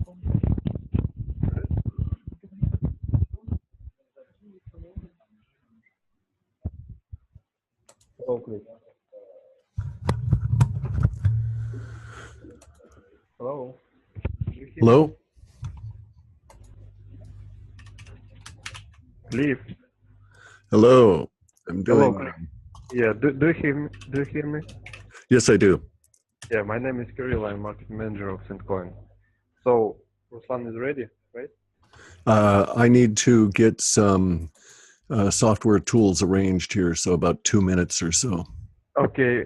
Hello, Cliff. Hello. Do you hear me? Hello? Cliff. Hello. I'm Hello, doing. Cliff. Yeah. Do you hear me? Do you hear me? Yes, I do. Yeah. My name is Kirill. I'm market manager of Coin. So Ruslan is ready, right? I need to get some software tools arranged here, so about 2 minutes or so. Okay.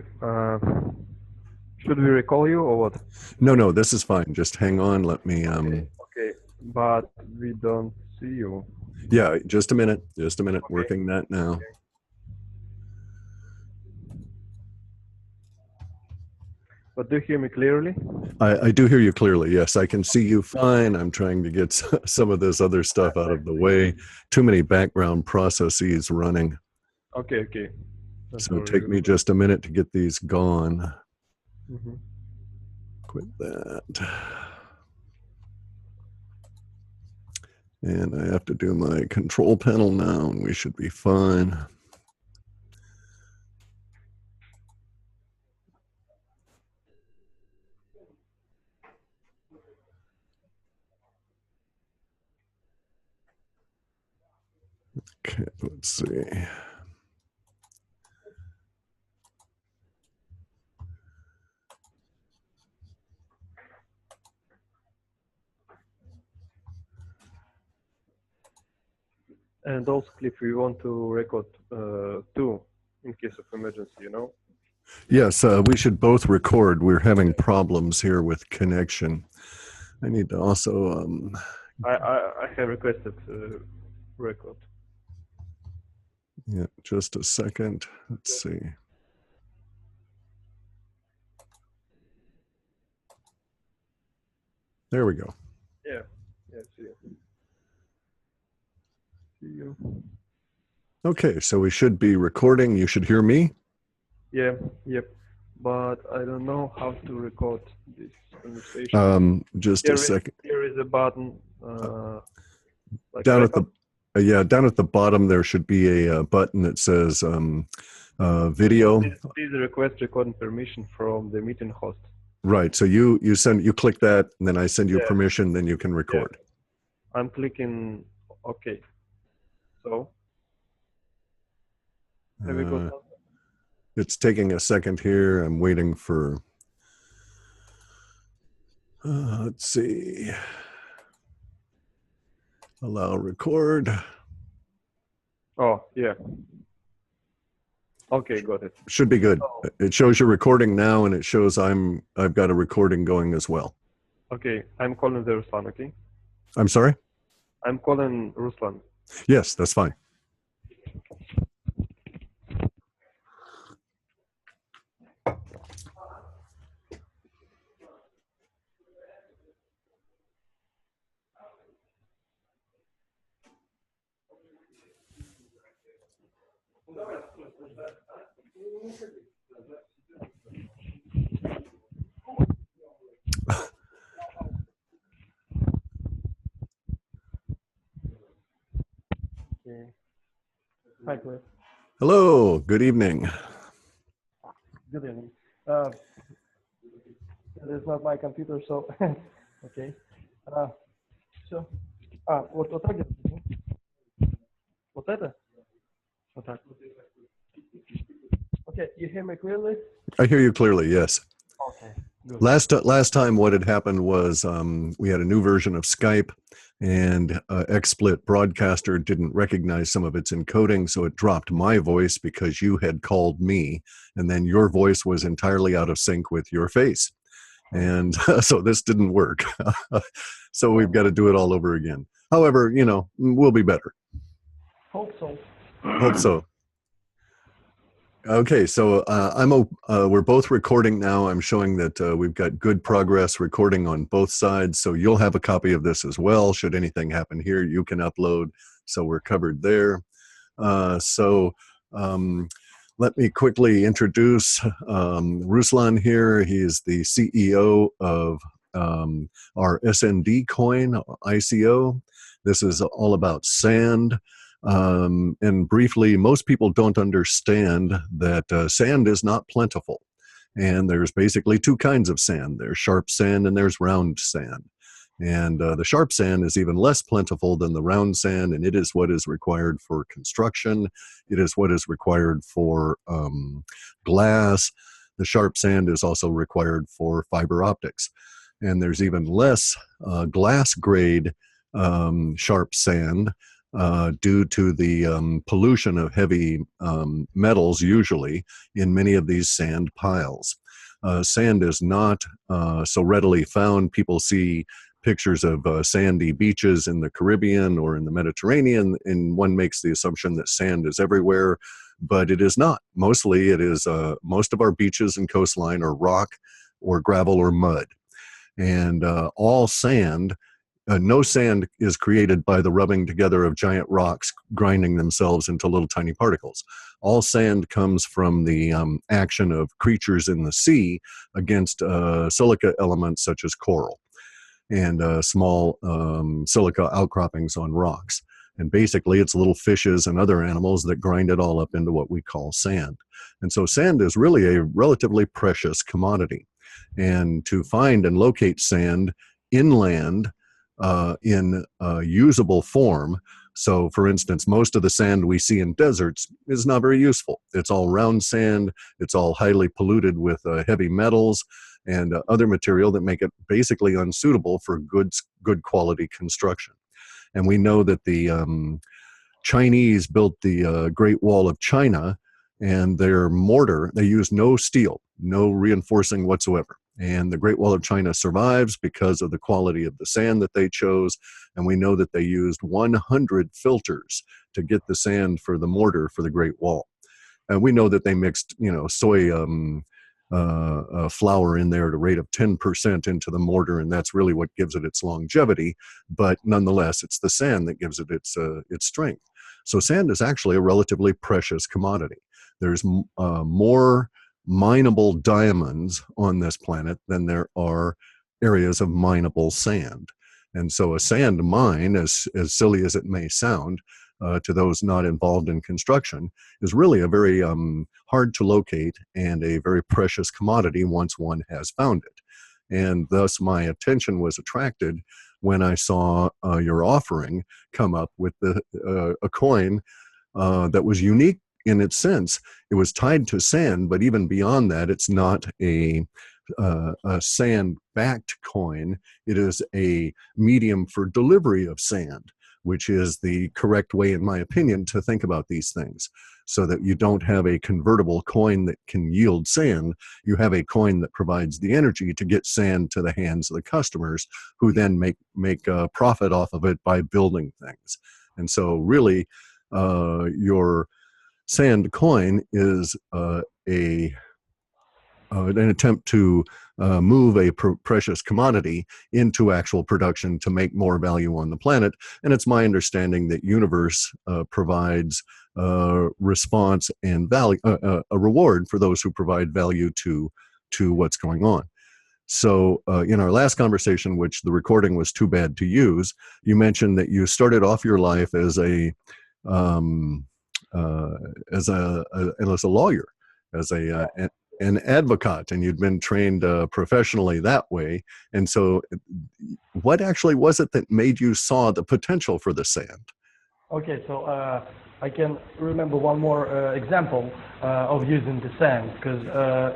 Should we recall you or what? No, this is fine. Just hang on. Let me. Okay. But we don't see you. Yeah, just a minute. Just a minute. Okay. Working that now. But do you hear me clearly? I do hear you clearly. Yes, I can see you fine. I'm trying to get some of this other stuff out of the way. Too many background processes running. Okay. Don't So worry. take me just a minute to get these gone. Mm-hmm. Quit that. And I have to do my control panel now, and we should be fine. Okay, let's see. And also, Cliff, we want to record two in case of emergency, you know? Yes, we should both record. We're having problems here with connection. I need to also... I have requested record. Yeah, just a second. Let's see. There we go. Yeah, see you. Okay, so we should be recording. You should hear me. Yeah, yep. But I don't know how to record this conversation. Just a second. Here is a button. Like Down record. at the down at the bottom there should be a button that says video. Please request recording permission from the meeting host. Right. So you click that, and then I send you permission. Then you can record. Yeah. I'm clicking OK. So have we got? It's taking a second here. I'm waiting for. Let's see. Allow record. Oh yeah. Okay, got it. Should be good. Oh. It shows you're recording now, and it shows I've got a recording going as well. Okay, I'm calling the Ruslan. Okay. I'm sorry. I'm calling Ruslan. Yes, that's fine. Okay. Hi, Cliff. Hello. Good evening. Good evening. This is not my computer, so okay. Все. Вот так делать. Вот это? Вот так. Okay, you hear me clearly? I hear you clearly. Yes. Okay. Good. Last time what had happened was we had a new version of Skype, and XSplit Broadcaster didn't recognize some of its encoding, so it dropped my voice because you had called me, and then your voice was entirely out of sync with your face. And so this didn't work. So we've got to do it all over again. However, you know, we'll be better. Hope so. Hope so. Okay, so we're both recording now. I'm showing that we've got good progress recording on both sides, so you'll have a copy of this as well. Should anything happen here, you can upload, so we're covered there. Let me quickly introduce Ruslan here. He is the CEO of our SND coin, ICO. This is all about sand. And briefly, most people don't understand that sand is not plentiful. And there's basically two kinds of sand. There's sharp sand and there's round sand. And the sharp sand is even less plentiful than the round sand, and it is what is required for construction. It is what is required for glass. The sharp sand is also required for fiber optics. And there's even less glass grade sharp sand due to the pollution of heavy metals, usually, in many of these sand piles. Sand is not so readily found. People see pictures of sandy beaches in the Caribbean or in the Mediterranean, and one makes the assumption that sand is everywhere, but it is not. Mostly it is, most of our beaches and coastline are rock or gravel or mud. And all sand, no sand is created by the rubbing together of giant rocks grinding themselves into little tiny particles. All sand comes from the action of creatures in the sea against silica elements such as coral and small silica outcroppings on rocks. And basically it's little fishes and other animals that grind it all up into what we call sand. And so sand is really a relatively precious commodity. And to find and locate sand inland in usable form, so for instance, most of the sand we see in deserts is not very useful. It's all round sand, it's all highly polluted with heavy metals and other material that make it basically unsuitable for good quality construction. And we know that the Chinese built the Great Wall of China, and their mortar, they used no steel, no reinforcing whatsoever. And the Great Wall of China survives because of the quality of the sand that they chose. And we know that they used 100 filters to get the sand for the mortar for the Great Wall. And we know that they mixed, soy flour in there at a rate of 10% into the mortar, and that's really what gives it its longevity. But nonetheless, it's the sand that gives it its strength. So sand is actually a relatively precious commodity. There's more mineable diamonds on this planet than there are areas of mineable sand. And so a sand mine, as silly as it may sound to those not involved in construction, is really a very hard to locate and a very precious commodity once one has found it. And thus my attention was attracted when I saw your offering come up with a coin that was unique in its sense. It was tied to sand, but even beyond that, it's not a sand-backed coin. It is a medium for delivery of sand, which is the correct way, in my opinion, to think about these things, so that you don't have a convertible coin that can yield sand. You have a coin that provides the energy to get sand to the hands of the customers, who then make a profit off of it by building things. And so really, your sand coin is an attempt to move a precious commodity into actual production to make more value on the planet. And it's my understanding that Universe provides response and value, a reward for those who provide value to what's going on. So in our last conversation, which the recording was too bad to use, you mentioned that you started off your life as a lawyer, as an advocate, and you'd been trained professionally that way. And so what actually was it that made you saw the potential for the sand? Okay, so I can remember one more example of using the sand, because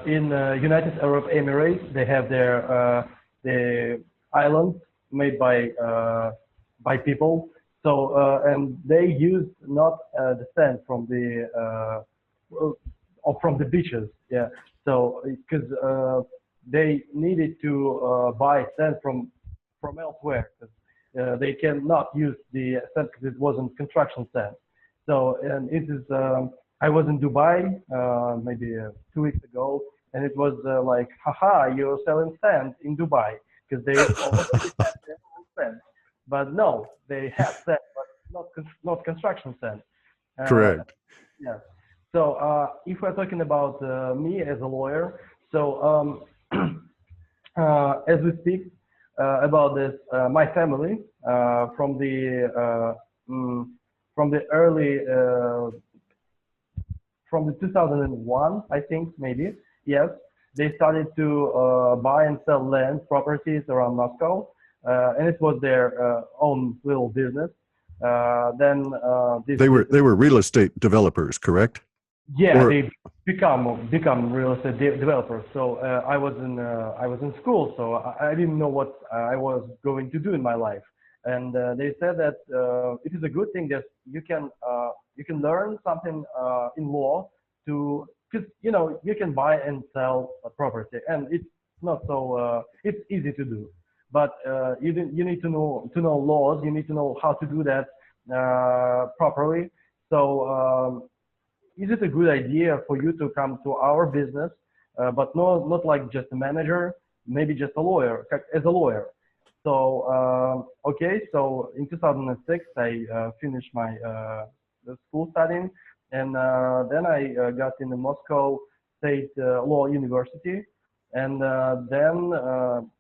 in United Arab Emirates, they have their the islands made by people. So and they use not the sand from the or from the beaches, yeah. So because they needed to buy sand from elsewhere, because they cannot use the sand because it wasn't construction sand. So and it is I was in Dubai maybe 2 weeks ago, and it was like, haha, you're selling sand in Dubai, because they already had their own sand. But no, they have sand, but not construction sand. Correct. Yeah. So if we're talking about me as a lawyer, so as we speak, about this. My family from the from the early from the 2001, I think, maybe, yes, they started to buy and sell land properties around Moscow, and it was their own little business. Then this They were real estate developers, correct? yeah, Or they become real estate developers. So I was in school, so I didn't know what I was going to do in my life. And they said that it is a good thing that you can learn something in law to, because you know you can buy and sell a property, and it's not so it's easy to do. But you need to know laws. You need to know how to do that properly. So. Is it a good idea for you to come to our business, but not like just a manager, maybe just a lawyer, as a lawyer? So, okay, so in 2006, I finished my school studying, and then I got in the Moscow State Law University, and then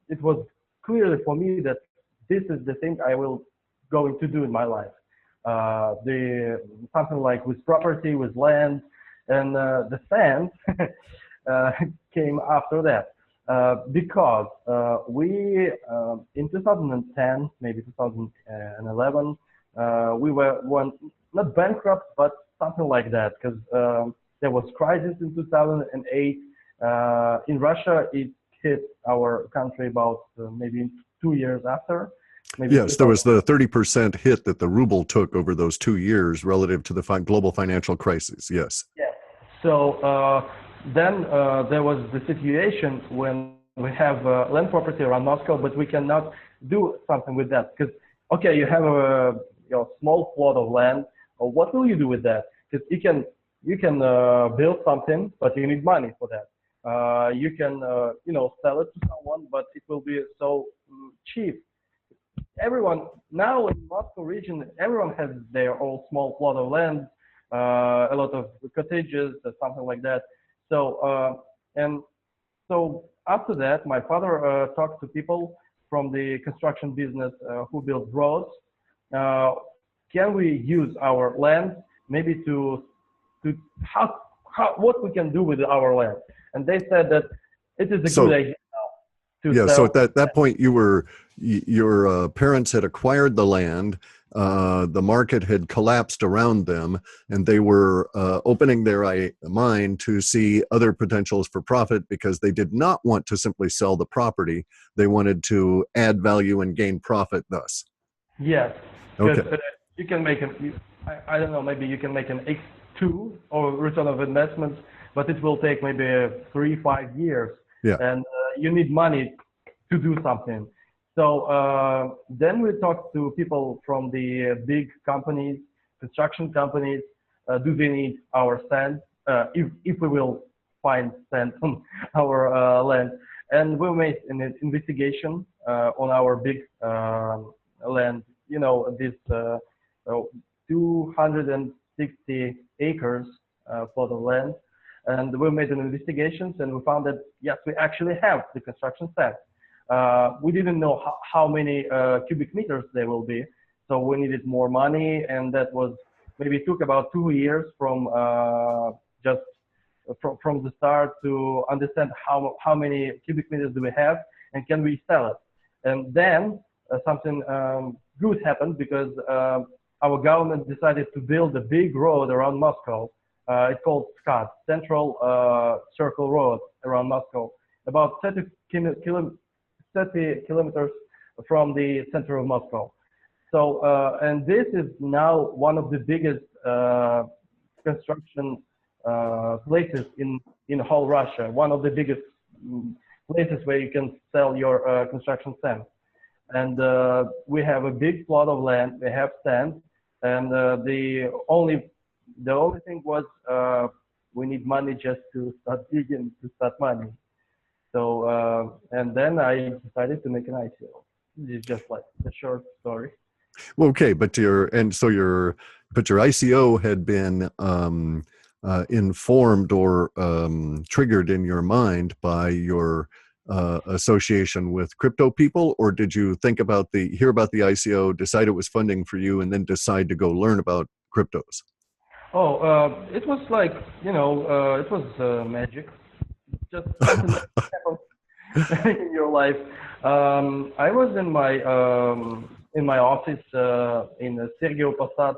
it was clearly for me that this is the thing I will going to do in my life. The something like with property, with land, and the sand uh, came after that because we in 2010, maybe 2011, we were one not bankrupt, but something like that because there was crisis in 2008 in Russia. It hit our country about maybe 2 years after. Maybe yes, there was the 30% hit that the ruble took over those 2 years relative to the global financial crisis. Yes. yeah. So then there was the situation when we have land property around Moscow, but we cannot do something with that because okay, you have a small plot of land. What will you do with that? Because you can build something, but you need money for that. You can sell it to someone, but it will be so cheap. Everyone now in Moscow region, everyone has their own small plot of land, a lot of cottages, something like that. So and so after that, my father talked to people from the construction business who build roads. Uh, can we use our land maybe to how what we can do with our land? And they said that it is a good So, idea to yeah, so sell. at that point, your parents had acquired the land. The market had collapsed around them, and they were opening their mind to see other potentials for profit because they did not want to simply sell the property. They wanted to add value and gain profit thus. Yes, because Okay. you can make I don't know, maybe you can make an X2 or return of investment, but it will take maybe 3, 5 years, Yeah. and you need money to do something. So then we talked to people from the big companies, construction companies. Do they need our sand? If we will find sand on our land, and we made an investigation on our big land. You know, this 260 acres plot of land, and we made an investigations, and we found that yes, we actually have the construction sand. We didn't know how many cubic meters there will be, so we needed more money, and that was maybe took about 2 years from just from the start to understand how many cubic meters do we have and can we sell it. And then something good happened because our government decided to build a big road around Moscow. It's called SCAD, Central Circle Road around Moscow, about 30 kilometers from the center of Moscow. So, and this is now one of the biggest construction places in whole Russia, one of the biggest places where you can sell your construction sand. And we have a big plot of land, we have sand, and the only thing was we need money just to start digging, to start mining. So, and then I decided to make an ICO. This is just like a short story. Well, okay, but your ICO had been informed or triggered in your mind by your association with crypto people, or did you hear about the ICO, decide it was funding for you, and then decide to go learn about cryptos? Oh, it was like, it was magic. Just something that happened in your life. I was in my office in Sergei Posad,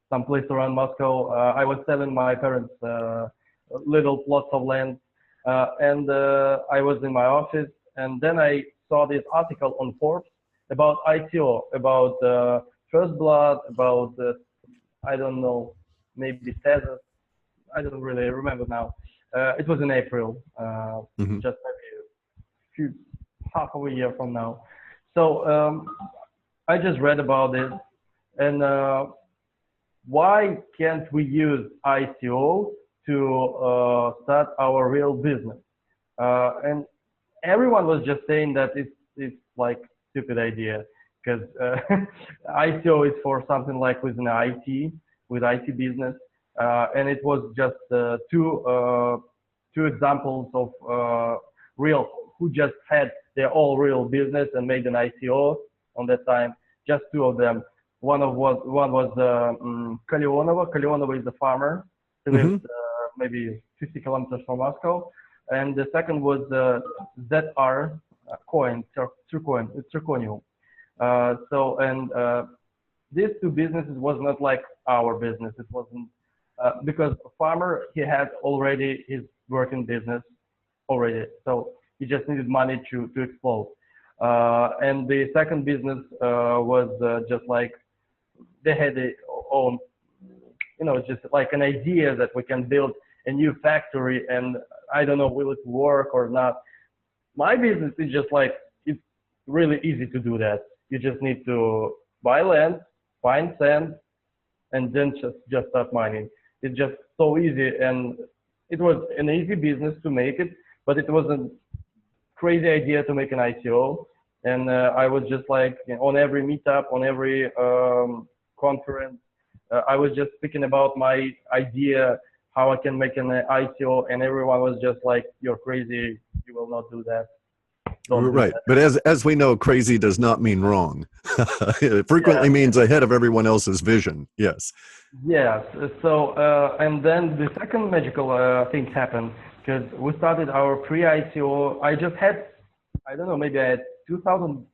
some place around Moscow. I was selling my parents little plots of land, and I was in my office, and then I saw this article on Forbes about ICO, about First Blood, about I don't know, maybe Tether. I don't really remember now. It was in April, Hmm. just maybe a few, half of a year from now. So I just read about it, and why can't we use ICO to start our real business? And everyone was just saying that it's like stupid idea because ICO is for something like with IT business, and it was just two examples of real who just had their own real business and made an ICO on that time. Just two of them. One was Kalionova. Kalionova is a farmer. He lives Hmm. maybe 50 kilometers from Moscow. And the second was ZR coin, Zirconium. These two businesses was not like our business. It wasn't because a farmer, he had already his working business already. So he just needed money to explode. And the second business was just like they had their own, just like an idea that we can build a new factory, and I don't know, will it work or not? My business is just like, it's really easy to do that. You just need to buy land, find sand, and then just start mining. It's just so easy, and it was an easy business to make it, but it was a crazy idea to make an ICO. And I was just like on every meetup, on every conference, I was just speaking about my idea, how I can make an ICO, and everyone was just like, "You're crazy. You will not do that. Don't do Right. that." But as we know, crazy does not mean wrong. It Yeah, frequently means ahead of everyone else's vision. Yes. yes. So, and then the second magical thing happened because we started our pre-ICO. I just had, I don't know, maybe I had $2,000,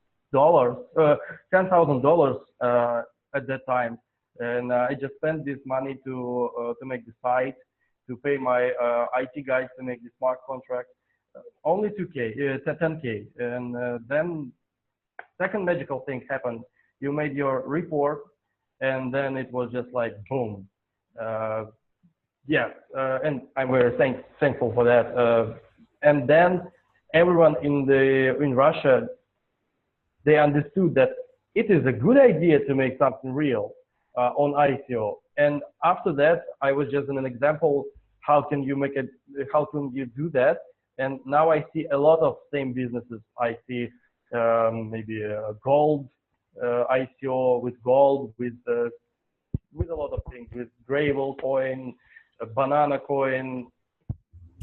$10,000 at that time, and I just spent this money to make the site, to pay my IT guys to make the smart contract. Only 2K, 10K, and then second magical thing happened. You made your report, and then it was just like boom. Uh, yeah, and I'm very thankful for that. And then everyone in Russia, they understood that it is a good idea to make something real on ICO. And after that, I was just an example. How can you make it? How can you do that? And now I see a lot of same businesses. I see maybe gold ICO with gold, with a lot of things, with gravel coin, banana coin.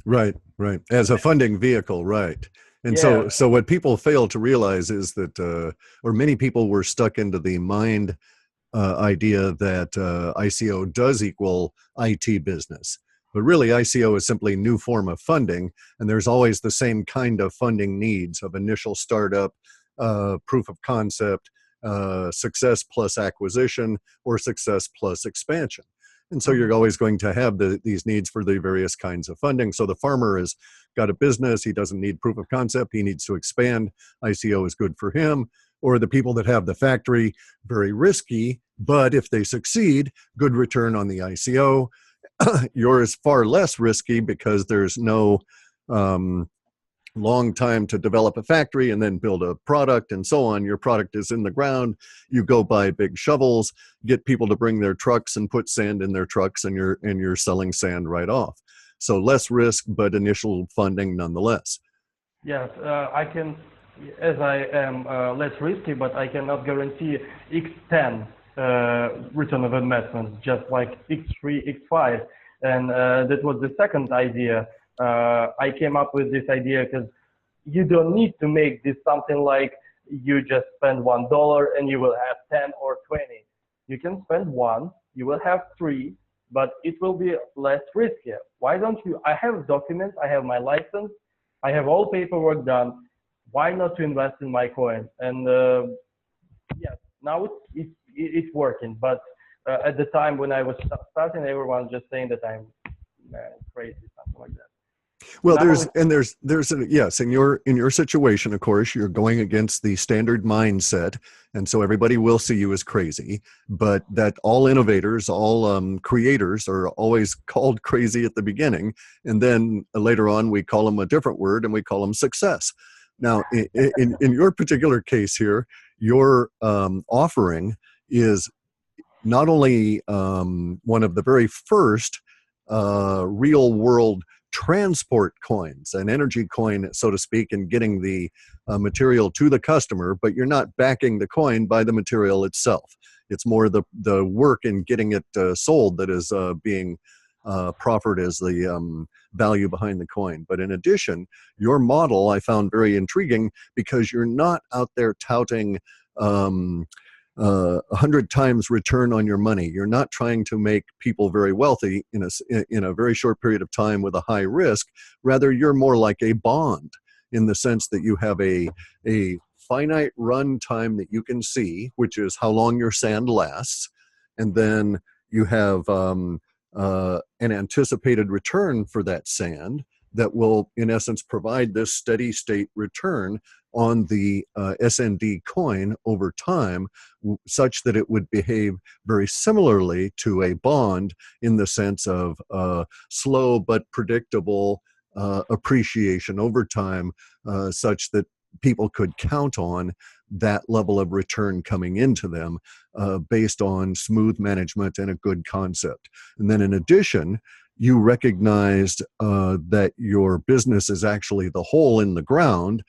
Right, right. As a funding vehicle, right. And Yeah, so what people fail to realize is that, or many people were stuck into the mind idea that ICO does equal IT business. But really, ICO is simply a new form of funding, and there's always the same kind of funding needs of initial startup, proof of concept, success plus acquisition, or success plus expansion. And so mhm, you're always going to have these needs for the various kinds of funding. So the farmer has got a business. He doesn't need proof of concept. He needs to expand. ICO is good for him. Or the people that have the factory, very risky, but if they succeed, good return on the ICO. Yours far less risky because there's no long time to develop a factory and then build a product and so on. Your product is in the ground. You go buy big shovels, get people to bring their trucks and put sand in their trucks, and you're selling sand right off. So less risk, but initial funding nonetheless. yes, I can, as I am less risky, but I cannot guarantee X10 return of investment, just like X3, X5. And that was the second idea. I came up with this idea because you don't need to make this something like you just spend $1 and you will have 10 or 20. You can spend one, you will have three, but it will be less risky. Why don't you? I have documents, I have my license, I have all paperwork done. Why not to invest in my coin? And yes, now it's working. But at the time when I was starting, everyone was just saying that I'm crazy, something like that. Well, Now yes, in your situation, of course, you're going against the standard mindset, and so everybody will see you as crazy. But that all innovators, all creators, are always called crazy at the beginning, and then later on we call them a different word, and we call them success. Now, in your particular case here, your offering is not only one of the very first real world transport coins, an energy coin, so to speak, and getting the material to the customer, but you're not backing the coin by the material itself. It's more the work in getting it sold that is being proffered as the value behind the coin. But in addition, your model I found very intriguing because you're not out there touting 100 times return on your money. You're not trying to make people very wealthy in a very short period of time with a high risk. Rather, you're more like a bond in the sense that you have a finite run time that you can see, which is how long your sand lasts, and then you have an anticipated return for that sand that will, in essence, provide this steady state return on the SND coin over time, such that it would behave very similarly to a bond in the sense of slow but predictable appreciation over time, such that people could count on that level of return coming into them based on smooth management and a good concept. And then in addition, you recognized that your business is actually the hole in the ground,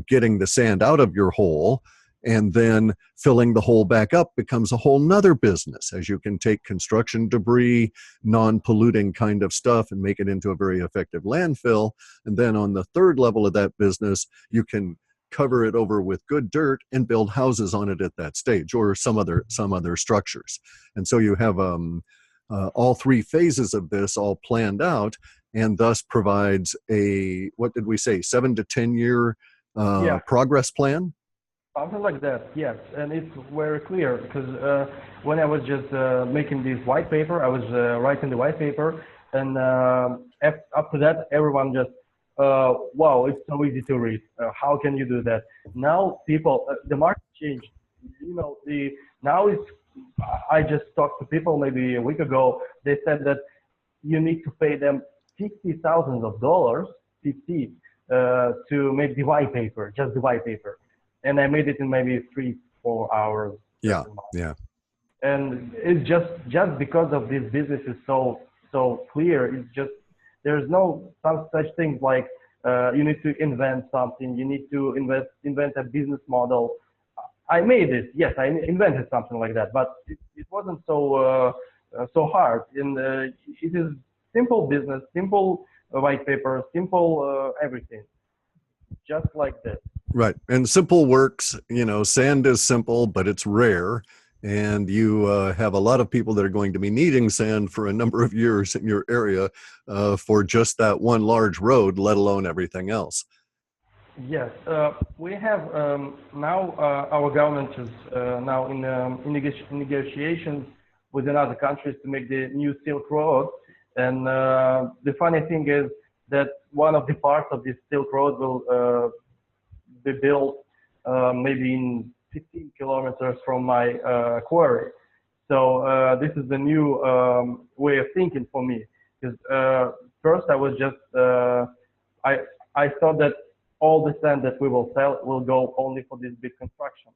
getting the sand out of your hole, and then filling the hole back up becomes a whole nother business, as you can take construction debris, non-polluting kind of stuff, and make it into a very effective landfill. And then on the third level of that business, you can cover it over with good dirt and build houses on it at that stage, or some other structures. And so you have all three phases of this all planned out, and thus provides a, what did we say, 7 to 10 year progress plan? Something like that, yes. And it's very clear because when I was just making this white paper, I was writing the white paper, and after that, everyone just, wow, it's so easy to read. How can you do that? Now people, the market changed. You know, now it's, I just talked to people maybe a week ago. They said that you need to pay them $50,000, 50, to make the white paper, just the white paper. And I made it in maybe 3-4 hours. Yeah. And it's just because of this business is so clear. It's just, there's no such things like you need to invent something. You need to invent a business model. I made it. Yes, I invented something like that, but it wasn't so hard. And it is simple business, simple white paper, simple everything, just like this. Right. And simple works, sand is simple, but it's rare. And you have a lot of people that are going to be needing sand for a number of years in your area for just that one large road, let alone everything else. Yes, we have now our government is now in negotiations with other countries to make the new Silk Road. And the funny thing is that one of the parts of this Silk Road will be built maybe in 15 kilometers from my quarry. So this is the new way of thinking for me. Because first I was just, I thought that all the sand that we will sell will go only for this big construction.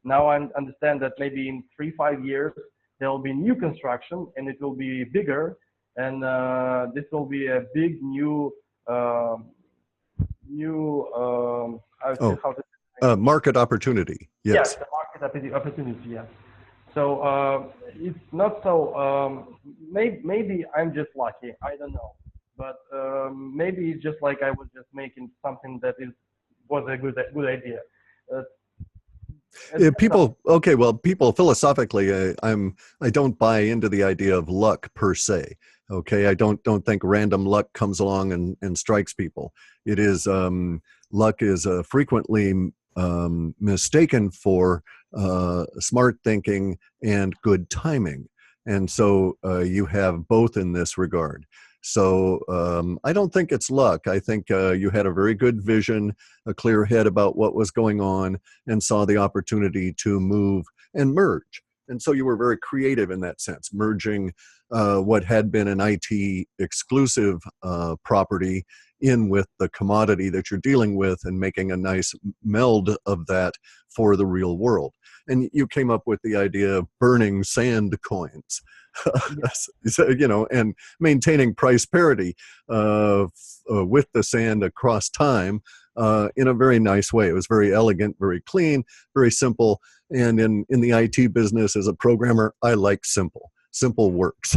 Now I understand that maybe in 3-5 years, there will be new construction and it will be bigger. And this will be a big new market opportunity. Yes. Yes, the market opportunity. Yes. So it's not so. Maybe I'm just lucky. I don't know. But maybe it's just like I was just making something that is was a good idea. Uh, Yeah, so, people philosophically, I don't buy into the idea of luck per se. Okay, I don't think random luck comes along and strikes people. It is luck is frequently mistaken for smart thinking and good timing, and so you have both in this regard. So I don't think it's luck. I think you had a very good vision, a clear head about what was going on, and saw the opportunity to move and merge. And so you were very creative in that sense, merging what had been an IT exclusive property in with the commodity that you're dealing with and making a nice meld of that for the real world. And you came up with the idea of burning sand coins. So, and maintaining price parity with the sand across time in a very nice way. It was very elegant, very clean, very simple. And in the IT business as a programmer, I like simple. Simple works.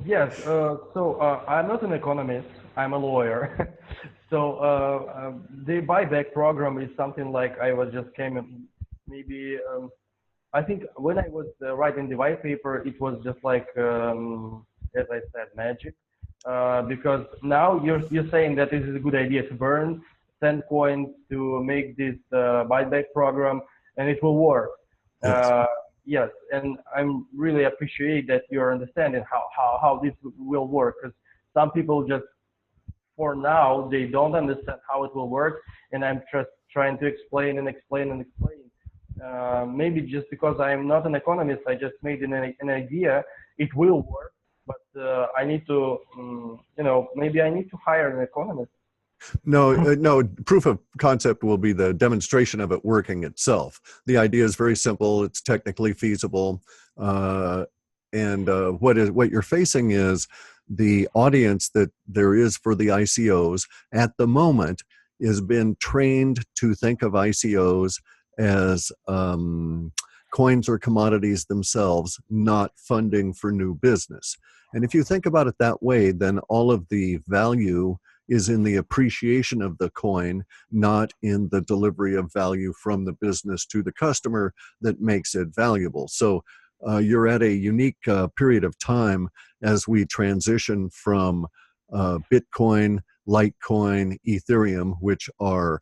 yes. I'm not an economist. I'm a lawyer. So the buyback program is something like I was just came in, maybe. I think when I was writing the white paper, it was just like, as I said, magic. Because now you're saying that this is a good idea to burn sand coins to make this buyback program, and it will work. Yes. Yes, and I'm really appreciate that you're understanding how this will work. Because some people just for now they don't understand how it will work, and I'm just trying to explain and explain and explain. Maybe just because I'm not an economist, I just made an idea. It will work, but I need to, maybe I need to hire an economist. No. Proof of concept will be the demonstration of it working itself. The idea is very simple. It's technically feasible, and what you're facing is the audience that there is for the ICOs at the moment has been trained to think of ICOs as coins or commodities themselves, not funding for new business. And if you think about it that way, then all of the value is in the appreciation of the coin, not in the delivery of value from the business to the customer that makes it valuable. So you're at a unique period of time as we transition from Bitcoin, Litecoin, Ethereum, which are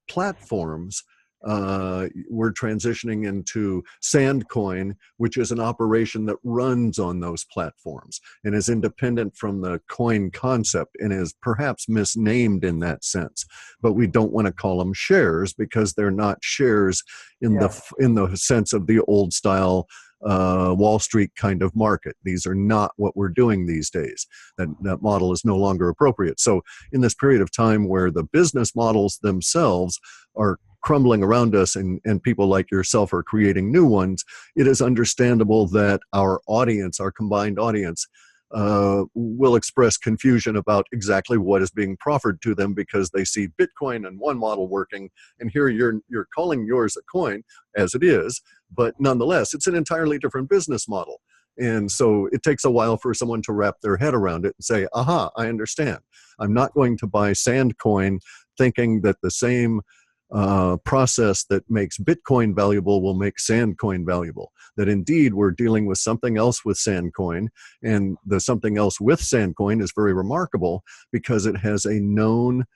platforms. We're transitioning into Sandcoin, which is an operation that runs on those platforms and is independent from the coin concept and is perhaps misnamed in that sense. But we don't want to call them shares because they're not shares in the sense of the old style Wall Street kind of market. These are not what we're doing these days. That model is no longer appropriate. So in this period of time where the business models themselves are crumbling around us and people like yourself are creating new ones, it is understandable that our audience, our combined audience, will express confusion about exactly what is being proffered to them because they see Bitcoin and one model working, and here you're calling yours a coin, as it is, but nonetheless, it's an entirely different business model. And so it takes a while for someone to wrap their head around it and say, aha, I understand. I'm not going to buy Sandcoin thinking that the same process that makes Bitcoin valuable will make Sandcoin valuable. That indeed we're dealing with something else with Sandcoin, and the something else with Sandcoin is very remarkable because it has a known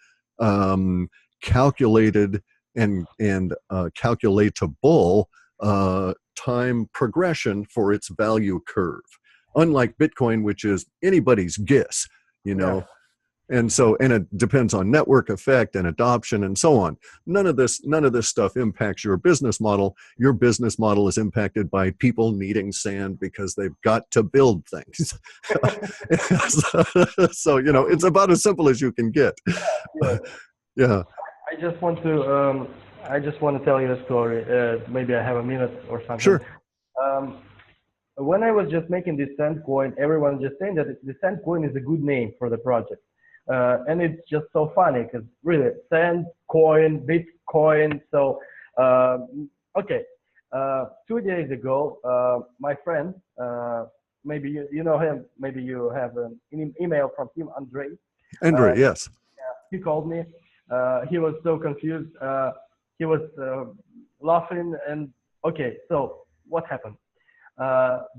calculated and calculatable time progression for its value curve. Unlike Bitcoin, which is anybody's guess, Yeah. And so, and it depends on network effect and adoption and so on. None of this stuff impacts your business model. Your business model is impacted by people needing sand because they've got to build things. So, it's about as simple as you can get. Yeah. Yeah. I just want to tell you a story. Maybe I have a minute or something. Sure. When I was just making this sand coin, everyone just saying that the sand coin is a good name for the project. And it's just so funny because really sand coin, Bitcoin. So, okay. 2 days ago, my friend, maybe you know him, maybe you have an email from him, Andrei. Andrew, yes. He called me He was so confused. He was laughing. And okay, so what happened?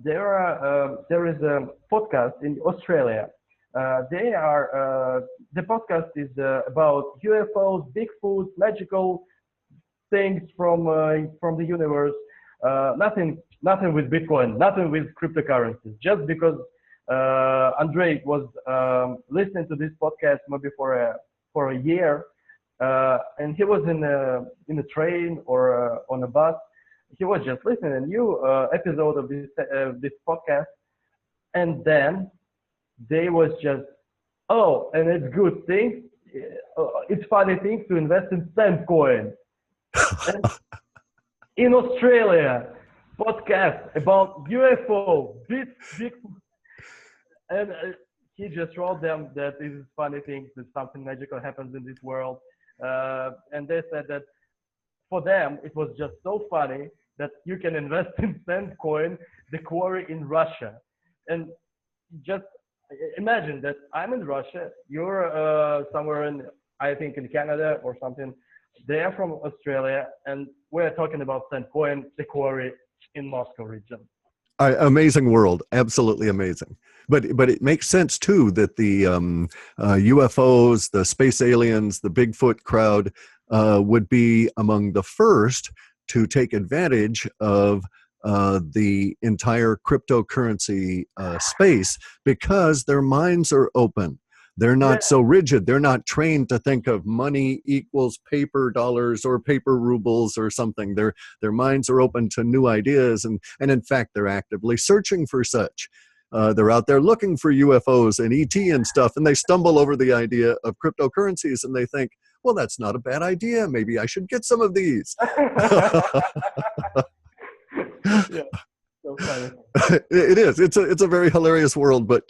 There is a podcast in Australia. The podcast is about UFOs, Bigfoot, magical things from the universe. Nothing with Bitcoin, nothing with cryptocurrencies. Just because Andrei was listening to this podcast maybe for a year, and he was in a train or on a bus. He was just listening a new episode of this podcast, and then they was just, oh, and it's good thing, it's funny thing to invest in Sandcoin. And in Australia, podcast about UFO, big, and he just wrote them that this is funny thing, that something magical happens in this world, and they said that for them it was just so funny that you can invest in Sandcoin, the quarry in Russia, and just imagine that I'm in Russia, you're somewhere in, I think in Canada or something. They are from Australia, and we're talking about Sandcoin, the quarry in Moscow region. Amazing world, absolutely amazing. But it makes sense too that the UFOs, the space aliens, the Bigfoot crowd would be among the first to take advantage of the entire cryptocurrency space, because their minds are open. They're not so rigid. They're not trained to think of money equals paper dollars or paper rubles or something. Their minds are open to new ideas, and in fact, they're actively searching for such. They're out there looking for UFOs and ET and stuff, and they stumble over the idea of cryptocurrencies, and they think, well, that's not a bad idea. Maybe I should get some of these. Yeah. So funny. It is. It's a very hilarious world, but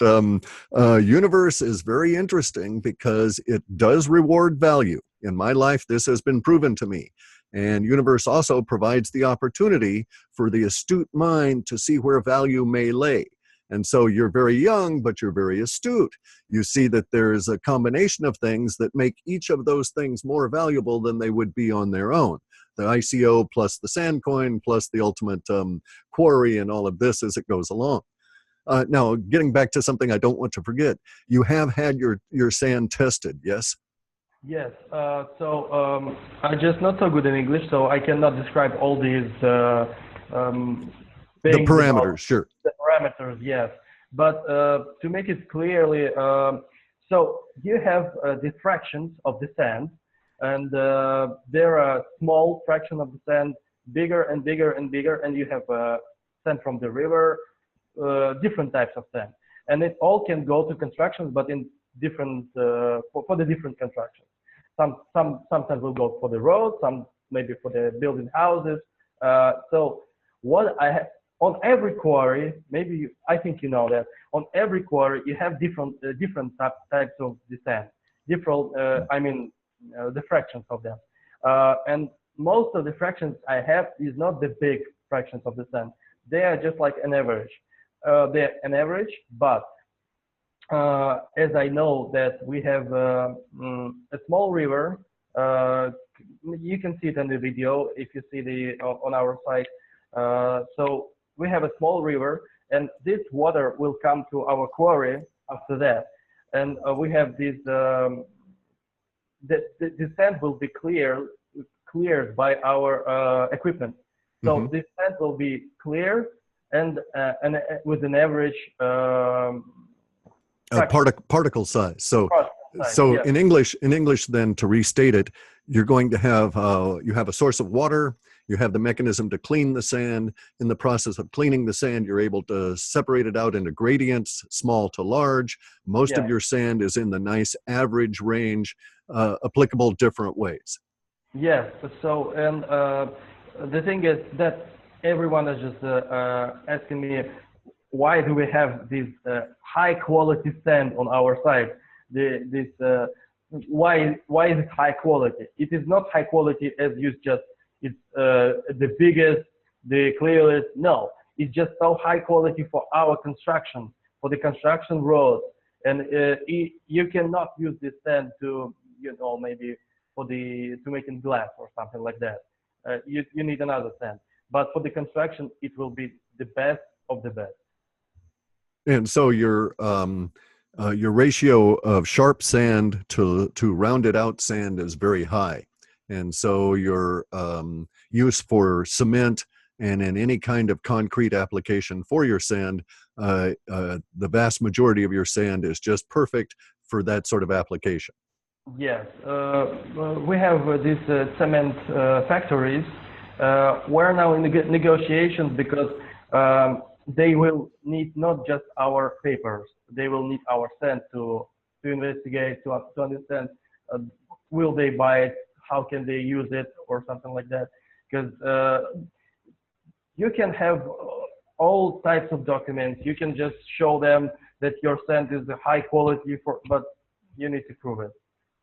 universe is very interesting because it does reward value. In my life, this has been proven to me. And universe also provides the opportunity for the astute mind to see where value may lay. And so you're very young, but you're very astute. You see that there is a combination of things that make each of those things more valuable than they would be on their own. The ICO plus the Sandcoin plus the ultimate quarry and all of this as it goes along. Now, getting back to something I don't want to forget, you have had your sand tested, yes? Yes. So I'm just not so good in English, so I cannot describe all these The parameters, sure. The parameters, yes. But to make it clearly, so you have the fractions of the sand, and there are small fraction of the sand, bigger and bigger and bigger, and you have sand from the river, different types of sand. And it all can go to constructions, but in different, for the different constructions. Sometimes will go for the road, some maybe for the building houses. So what I have, on every quarry, maybe I think you know that, on every quarry you have different types of the sand, different, the fractions of them. And most of the fractions I have is not the big fractions of the sand. They are just like an average. They're an average, but as I know that we have a small river, you can see it in the video if you see on our site. So we have a small river, and this water will come to our quarry after that, and we have this. The sand will be cleared by our equipment. So this sand will be clear and with an average particle size. So yeah. in English, then to restate it, you're going to have you have a source of water. You have the mechanism to clean the sand. In the process of cleaning the sand, you're able to separate it out into gradients, small to large. Most of your sand is in the nice average range, applicable different ways. Yes. So, and the thing is that everyone is just asking me, why do we have this high quality sand on our site? Why is it high quality? It is not high quality as you just, it's the biggest, the clearest. No, it's just so high quality for our construction, for the construction roads. And you cannot use this sand to, maybe to make it glass or something like that. You need another sand. But for the construction, it will be the best of the best. And so your ratio of sharp sand to rounded out sand is very high. And so your use for cement and in any kind of concrete application for your sand, the vast majority of your sand is just perfect for that sort of application. Yes, we have these cement factories. We're now in negotiations because they will need not just our papers, they will need our sand to investigate, to understand, will they buy it, how can they use it, or something like that. Because you can have all types of documents. You can just show them that your sand is high quality, but you need to prove it.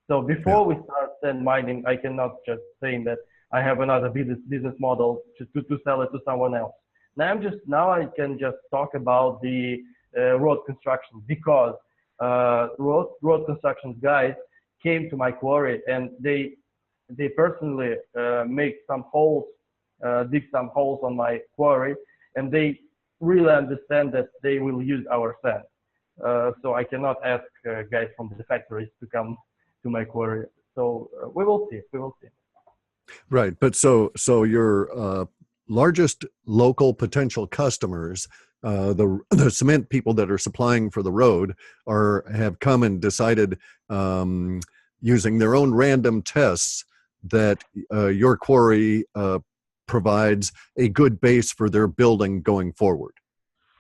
So before we start sand mining, I cannot just say that I have another business model to sell it to someone else. Now I can just talk about the road construction, because road construction guys came to my quarry and they personally make some holes, dig some holes on my quarry, and they really understand that they will use our sand. So I cannot ask guys from the factories to come to my quarry. So we will see. We will see. Right, but so your largest local potential customers, the cement people that are supplying for the road, have come and decided, using their own random tests, that your quarry provides a good base for their building going forward.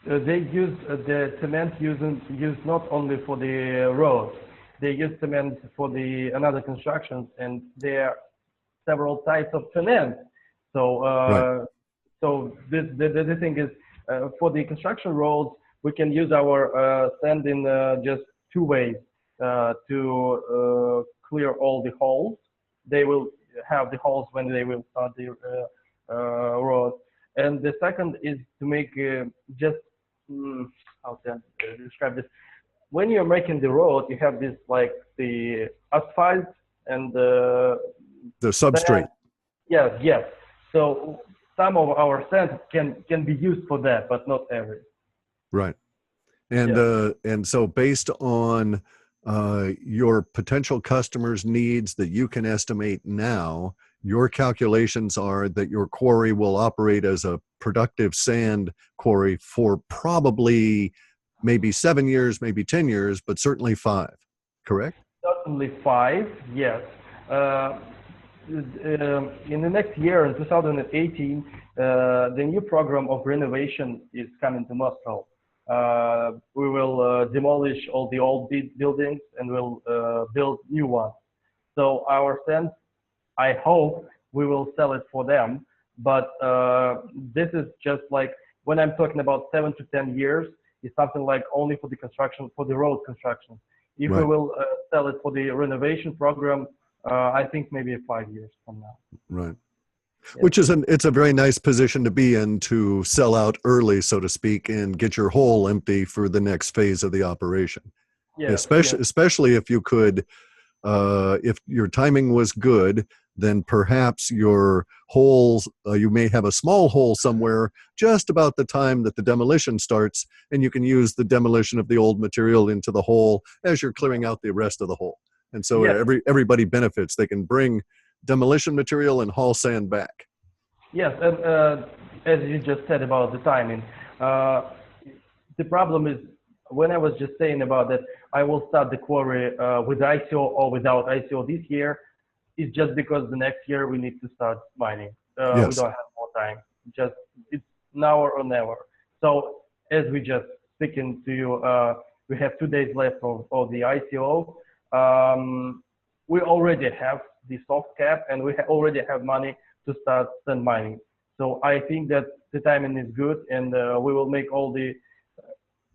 They use the cement used not only for the roads. They use cement for the another constructions, and there are several types of cement. So Right. so the thing is, for the construction roads, we can use our sand in just two ways to clear all the holes. They will have the holes when they will start the road. And the second is to make just, how can I describe this? When you're making the road, you have this like the asphalt and The substrate. Yes, yes. So some of our sand can be used for that, but not every. Right. And and so based on your potential customers' needs that you can estimate now, your calculations are that your quarry will operate as a productive sand quarry for probably maybe 7 years, maybe 10 years, but certainly 5, correct? Certainly 5, yes. In the next year, in 2018, the new program of renovation is coming to Moscow. We will demolish all the old buildings and we'll build new ones. So our sand, I hope we will sell it for them. But this is just like, when I'm talking about 7 to 10 years, it's something like only for the construction, for the road construction. If we will sell it for the renovation program, I think maybe 5 years from now. Right. Yeah. Which is it's a very nice position to be in, to sell out early, so to speak, and get your hole empty for the next phase of the operation. Yeah, Especially if you could, if your timing was good, then perhaps your holes, you may have a small hole somewhere just about the time that the demolition starts, and you can use the demolition of the old material into the hole as you're clearing out the rest of the hole. And so everybody benefits. They can bring demolition material and haul sand back. Yes, and as you just said about the timing, the problem is, when I was just saying about that, I will start the quarry with ICO or without ICO this year, is just because the next year we need to start mining. Yes. We don't have more time. Just, it's now or never. So as we just speaking to you, we have 2 days left of the ICO. We already have the soft cap, and we already have money to start sand mining. So I think that the timing is good, and we will make all the,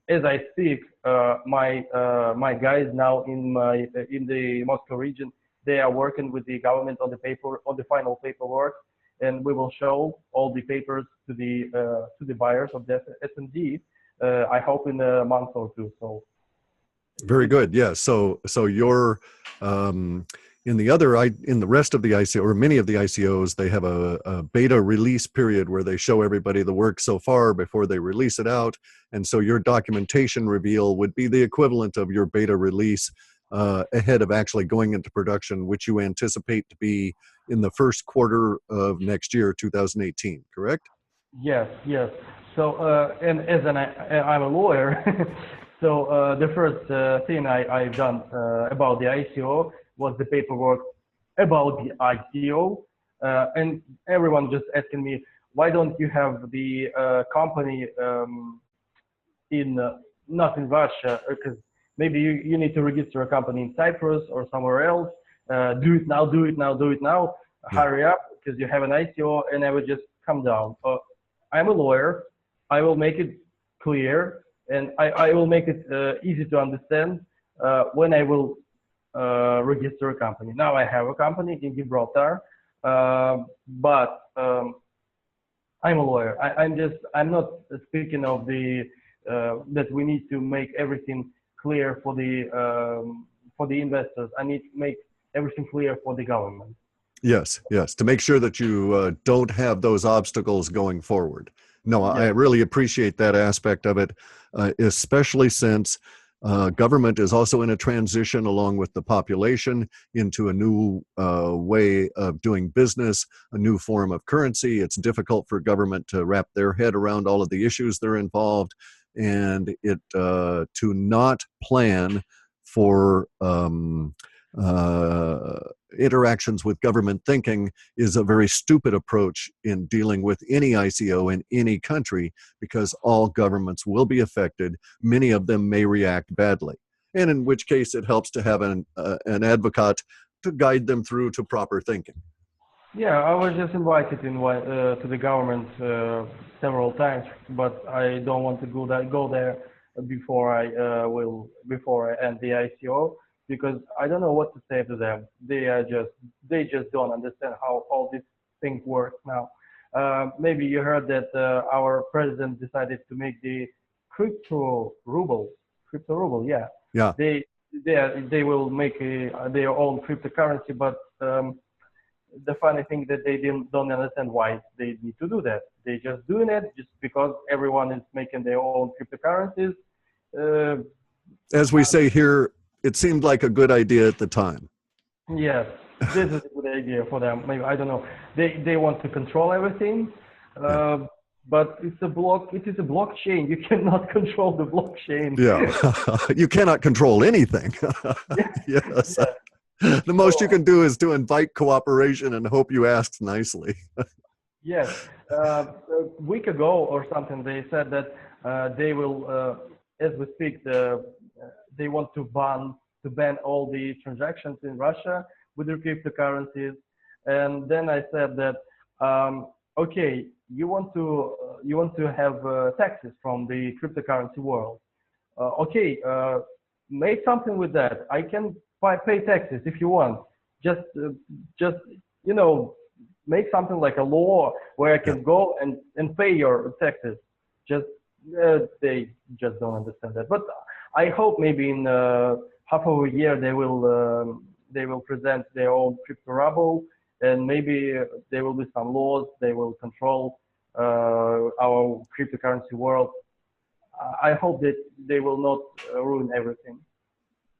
as I speak, my guys now in the Moscow region, they are working with the government on the final paperwork, and we will show all the papers to the buyers of the SMD. I hope in a month or two. So very good. Yeah. So your In the rest of the ICO, or many of the ICOs, they have a beta release period where they show everybody the work so far before they release it out. And so your documentation reveal would be the equivalent of your beta release ahead of actually going into production, which you anticipate to be in the first quarter of next year, 2018, correct? Yes, yes. So, and I'm a lawyer, so the first thing I've done about the ICO was the paperwork about the ICO, and everyone just asking me, why don't you have the company in not in Russia? Because maybe you need to register a company in Cyprus or somewhere else. Do it now, do it now, do it now. Yeah. Hurry up, because you have an ICO, and I would just come down. I'm a lawyer. I will make it clear, and I will make it easy to understand when I will register a company. Now I have a company in Gibraltar, but I'm a lawyer. I'm not speaking of the that we need to make everything clear for the investors. I need to make everything clear for the government. Yes, yes, to make sure that you don't have those obstacles going forward. No, I really appreciate that aspect of it, especially since government is also in a transition along with the population into a new way of doing business, a new form of currency. It's difficult for government to wrap their head around all of the issues that are involved, and to not plan for interactions with government thinking is a very stupid approach in dealing with any ICO in any country, because all governments will be affected. Many of them may react badly, and in which case it helps to have an advocate to guide them through to proper thinking. Yeah, I was just invited to the government several times, but I don't want to go there before I end the ICO, because I don't know what to say to them. They just don't understand how all these things work now. Maybe you heard that our president decided to make the crypto ruble. Yeah. Yeah. They will make their own cryptocurrency, but the funny thing that they don't understand why they need to do that. They just doing it just because everyone is making their own cryptocurrencies. As we say here, it seemed like a good idea at the time. Yes, this is a good idea for them. Maybe, I don't know. They want to control everything, but it is a blockchain. You cannot control the blockchain. Yeah, you cannot control anything. Yes. Yeah. The most you can do is to invite cooperation and hope you ask nicely. Yes. A week ago or something, they said that they will, as we speak, they want to ban all the transactions in Russia with their cryptocurrencies. And then I said that, okay, you want to have taxes from the cryptocurrency world. Okay, make something with that. I can pay taxes if you want. Just make something like a law where I can go and pay your taxes. They just don't understand that. But I hope maybe in half of a year they will present their own crypto ruble, and maybe there will be some laws. They will control our cryptocurrency world. I hope that they will not ruin everything.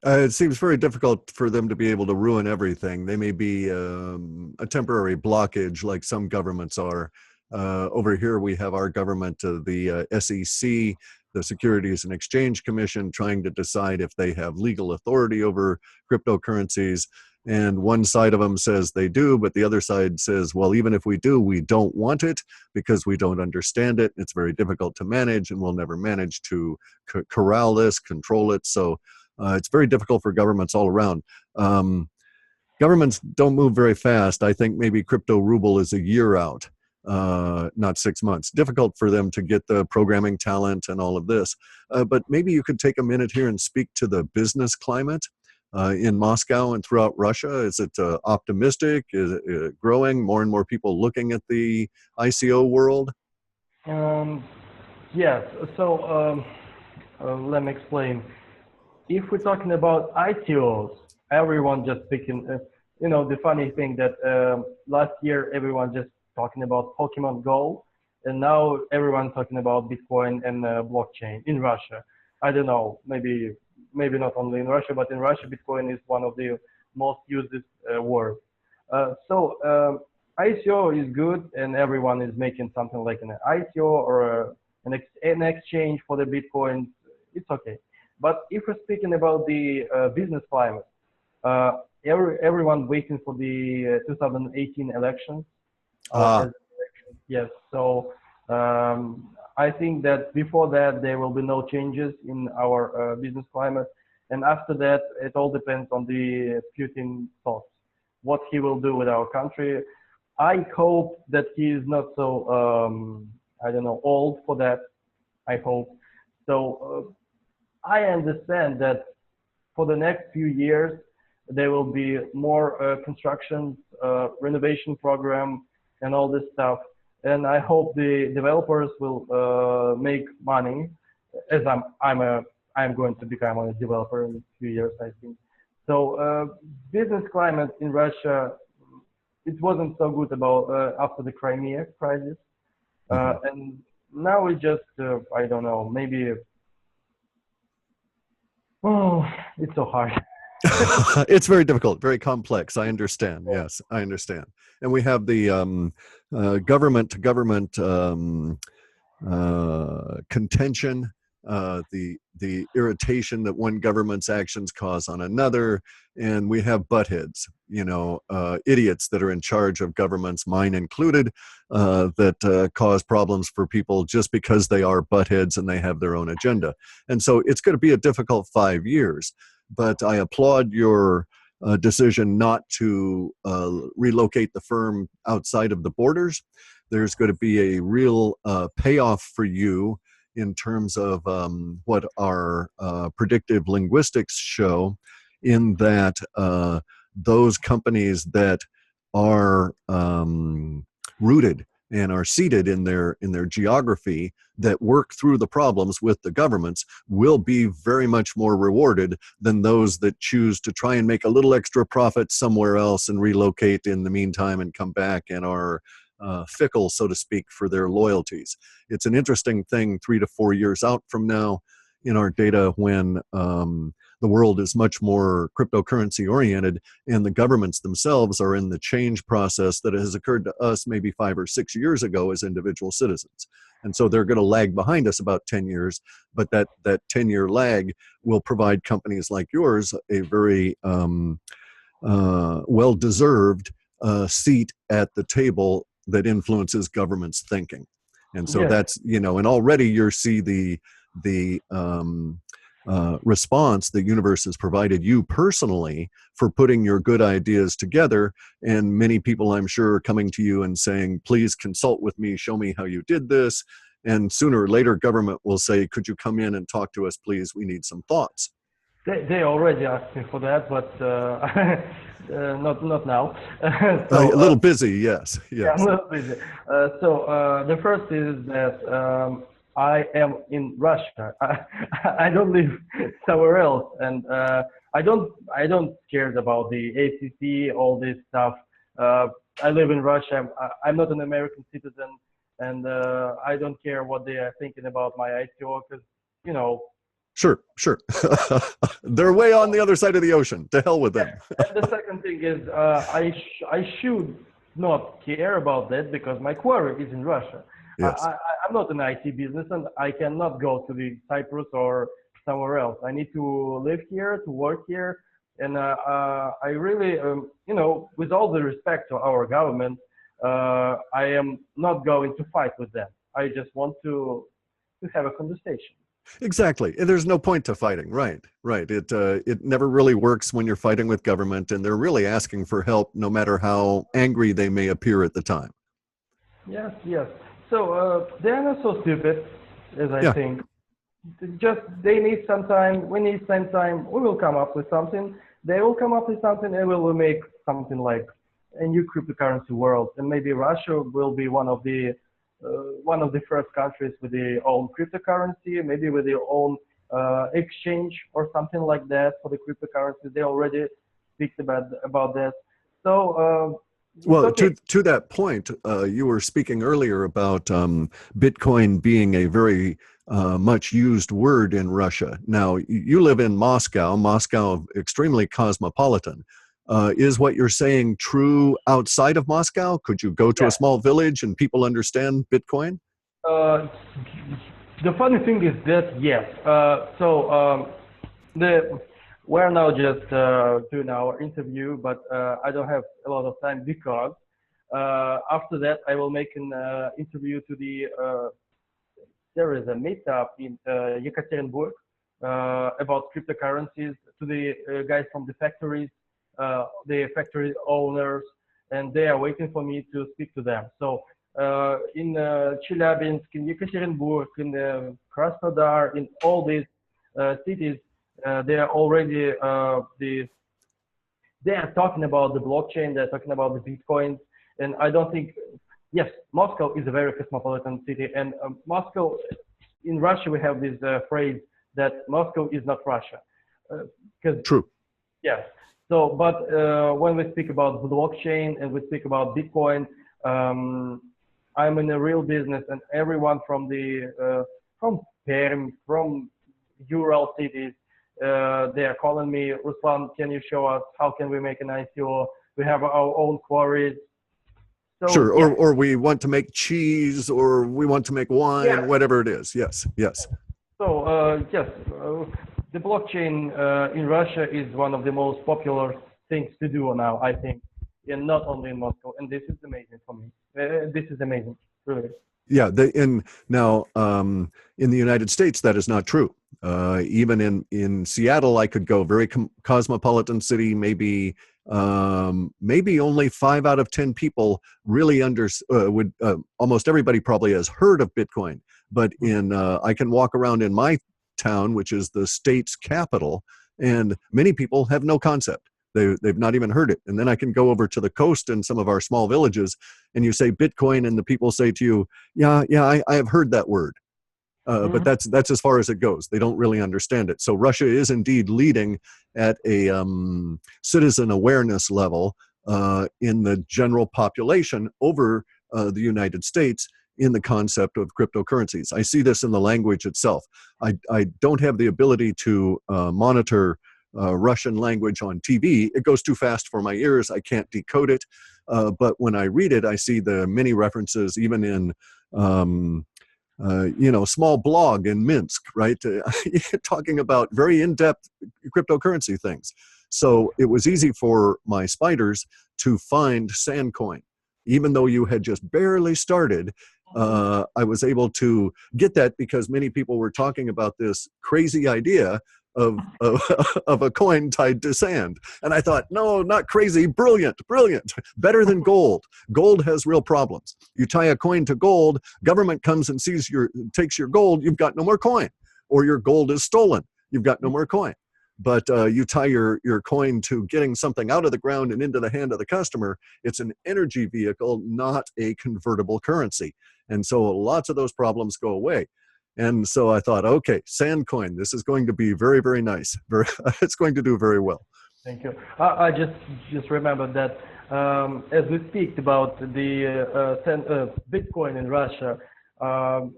It seems very difficult for them to be able to ruin everything. They may be a temporary blockage like some governments are. Over here we have our government, the SEC, the Securities and Exchange Commission, trying to decide if they have legal authority over cryptocurrencies. And one side of them says they do, but the other side says, well, even if we do, we don't want it because we don't understand it. It's very difficult to manage, and we'll never manage to corral this, control it. So it's very difficult for governments all around. Governments don't move very fast. I think maybe crypto ruble is a year out, not 6 months. Difficult for them to get the programming talent and all of this. But maybe you could take a minute here and speak to the business climate in Moscow and throughout Russia. Is it optimistic? Is it growing? More and more people looking at the ICO world? Yes. So let me explain. If we're talking about ICOs, everyone just the funny thing that last year everyone just talking about Pokemon Go, and now everyone talking about Bitcoin and blockchain in Russia. I don't know, maybe not only in Russia, but in Russia, Bitcoin is one of the most used words. ICO is good, and everyone is making something like an ICO or an exchange for the Bitcoin. It's okay. But if we're speaking about the business climate, uh, everyone waiting for the 2018 elections, our Ah, president elections. Yes. So I think that before that there will be no changes in our business climate, and after that it all depends on the Putin thoughts, what he will do with our country. I hope that he is not so I don't know, old for that. I hope. So I understand that for the next few years, there will be more construction, renovation program, and all this stuff. And I hope the developers will make money, as I'm going to become a developer in a few years, I think. So business climate in Russia, it wasn't so good about after the Crimea crisis, mhm. and now we just I don't know, maybe. Oh, it's so hard. It's very difficult, very complex. I understand. Yes, I understand. And we have the government to government contention, the irritation that one government's actions cause on another, and we have butt heads. Idiots that are in charge of governments, mine included, that cause problems for people just because they are butt heads and they have their own agenda. And so it's going to be a difficult 5 years. But I applaud your decision not to relocate the firm outside of the borders. There's going to be a real payoff for you in terms of what our predictive linguistics show, in that those companies that are rooted and are seated in their geography, that work through the problems with the governments, will be very much more rewarded than those that choose to try and make a little extra profit somewhere else and relocate in the meantime and come back and are fickle, so to speak, for their loyalties. It's an interesting thing 3 to 4 years out from now in our data, when the world is much more cryptocurrency oriented and the governments themselves are in the change process that has occurred to us maybe 5 or 6 years ago as individual citizens. And so they're going to lag behind us about 10 years, but that 10-year lag will provide companies like yours a very well-deserved seat at the table that influences government's thinking. And so Yes. that's, and already you see the response the universe has provided you personally for putting your good ideas together. And many people, I'm sure, are coming to you and saying, please consult with me, show me how you did this. And sooner or later, government will say, could you come in and talk to us, please? We need some thoughts. They already asked me for that, but not now. A So little busy, yes, yeah, I'm yes. a little busy. The first is that I am in Russia. I don't live somewhere else, and I don't care about the ACC, all this stuff. Uh, I live in Russia. I'm not an American citizen, and I don't care what they are thinking about my ICO, because you know. Sure, sure. They're way on the other side of the ocean. To hell with Yeah. them. And the second thing is, I should not care about that because my quarry is in Russia. Yes. I'm not an IT business, and I cannot go to the Cyprus or somewhere else. I need to live here, to work here, and I really, with all the respect to our government, I am not going to fight with them. I just want to have a conversation. Exactly. And there's no point to fighting. Right. Right. It never really works when you're fighting with government, and they're really asking for help, no matter how angry they may appear at the time. Yes, yes. So they are not so stupid as I Yeah. think. Just they need some time. We need some time. We will come up with something. They will come up with something, and we will make something like a new cryptocurrency world. And maybe Russia will be one of the first countries with their own cryptocurrency, maybe with their own exchange or something like that for the cryptocurrency. They already speak about that. So it's Well, okay. to that point, you were speaking earlier about Bitcoin being a very much used word in Russia. Now, you live in Moscow, Moscow extremely cosmopolitan. Is what you're saying true outside of Moscow? Could you go to a Yeah. small village and people understand Bitcoin? Uh, the funny thing is that yes. The we're now just doing our interview, but I don't have a lot of time because after that I will make an interview to the there is a meetup in Yekaterinburg about cryptocurrencies to the guys from the factory owners, and they are waiting for me to speak to them. So in Chelyabinsk, in Yekaterinburg, in Krasnodar, in all these cities, they are already they are talking about the blockchain, they're talking about the Bitcoins, and I don't think, yes, Moscow is a very cosmopolitan city, and Moscow, in Russia, we have this phrase that Moscow is not Russia, because True. yes. So, but when we speak about blockchain and we speak about Bitcoin, I'm in a real business, and everyone from Perm, from Ural cities, they are calling me, Ruslan, can you show us how can we make an ICO? We have our own quarries. So Sure. yeah, Or we want to make cheese or we want to make yeah. wine, whatever it is. Yes, yes. So yes, the blockchain in Russia is one of the most popular things to do now, I think, and not only in Moscow. And this is amazing for me. This is amazing, really. Yeah, now in the United States, that is not true. Even in Seattle, I could go very cosmopolitan city. Maybe only 5 out of 10 people really would. Almost everybody probably has heard of Bitcoin. But I can walk around in my town, which is the state's capital, and many people have no concept. They've not even heard it. And then I can go over to the coast in some of our small villages, and you say Bitcoin, and the people say to you, yeah, I have heard that word. But Mhm. that's as far as it goes. They don't really understand it. So Russia is indeed leading at a citizen awareness level in the general population over the United States in the concept of cryptocurrencies. I see this in the language itself. I don't have the ability to monitor Russian language on TV. It goes too fast for my ears. I can't decode it. But when I read it, I see the many references, even in small blog in Minsk, right? Talking about very in-depth cryptocurrency things. So it was easy for my spiders to find Sandcoin. Even though you had just barely started, I was able to get that because many people were talking about this crazy idea of of a coin tied to sand. And I thought, no, not crazy, brilliant, better than gold. Gold has real problems. You tie a coin to gold, government comes and takes your gold, you've got no more coin, or your gold is stolen, you've got no more coin. But you tie your coin to getting something out of the ground and into the hand of the customer. It's an energy vehicle, not a convertible currency. And so lots of those problems go away. And so I thought, okay, Sandcoin, this is going to be very, very nice. It's going to do very well. Thank you. I just remembered that as we speak about the Bitcoin in Russia, um,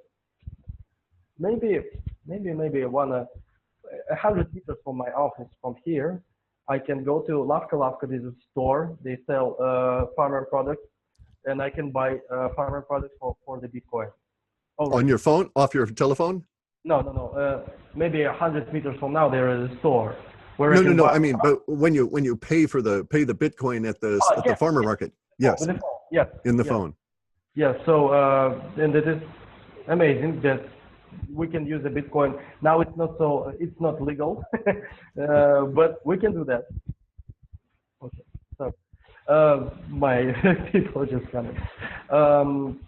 maybe maybe 100 meters from my office from here, I can go to Lavka. Lavka is a store. They sell farmer products, and I can buy farmer products for the Bitcoin On already. your phone, off your telephone? No. Maybe 100 meters from now, there is a store where I No, no, can no. buy. I mean, but when you pay the Bitcoin at Oh, the yes, farmer yes, market, yes, with the phone. Yes, in the yes, phone. yes. So, and it is amazing that we can use the Bitcoin. Now it's not legal, but we can do that. Okay. So, my people just coming. Um,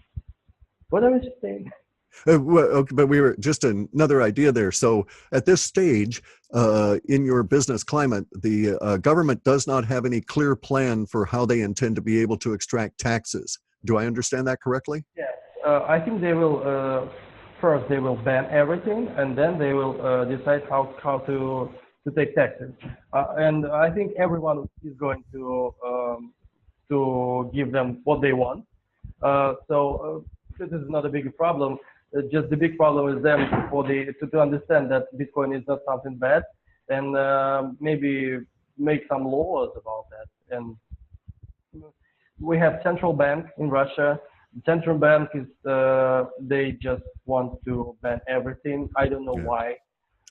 what I was saying? Well, okay, but we were just another idea there. So at this stage in your business climate, the government does not have any clear plan for how they intend to be able to extract taxes. Do I understand that correctly? Yes, I think they will first they will ban everything, and then they will decide how to take taxes. And I think everyone is going to to give them what they want. This is not a big problem. Just the big problem is them to understand that Bitcoin is not something bad, and maybe make some laws about that. And we have central bank in Russia. The central bank is they just want to ban everything. I don't know why.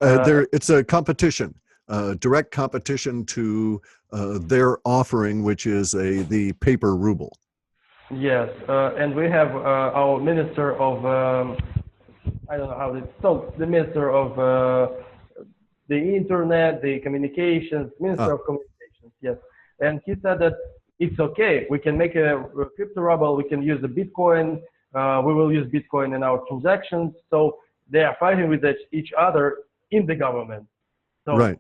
It's a competition, direct competition to their offering, which is the paper ruble. Yes, and we have our minister of I don't know how it's so the minister of the internet, the communications, minister of communications. Yes, and he said that it's okay. We can make a crypto ruble. We can use the Bitcoin. We will use Bitcoin in our transactions. So they are fighting with each other in the government. So, right.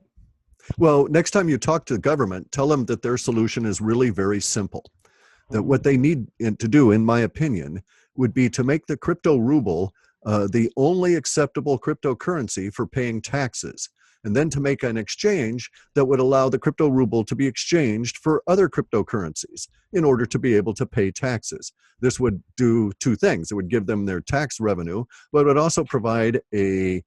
Well, next time you talk to the government, tell them that their solution is really very simple. That what they need to do, in my opinion, would be to make the crypto ruble the only acceptable cryptocurrency for paying taxes, and then to make an exchange that would allow the crypto ruble to be exchanged for other cryptocurrencies in order to be able to pay taxes. This would do two things. It would give them their tax revenue, but it would also provide a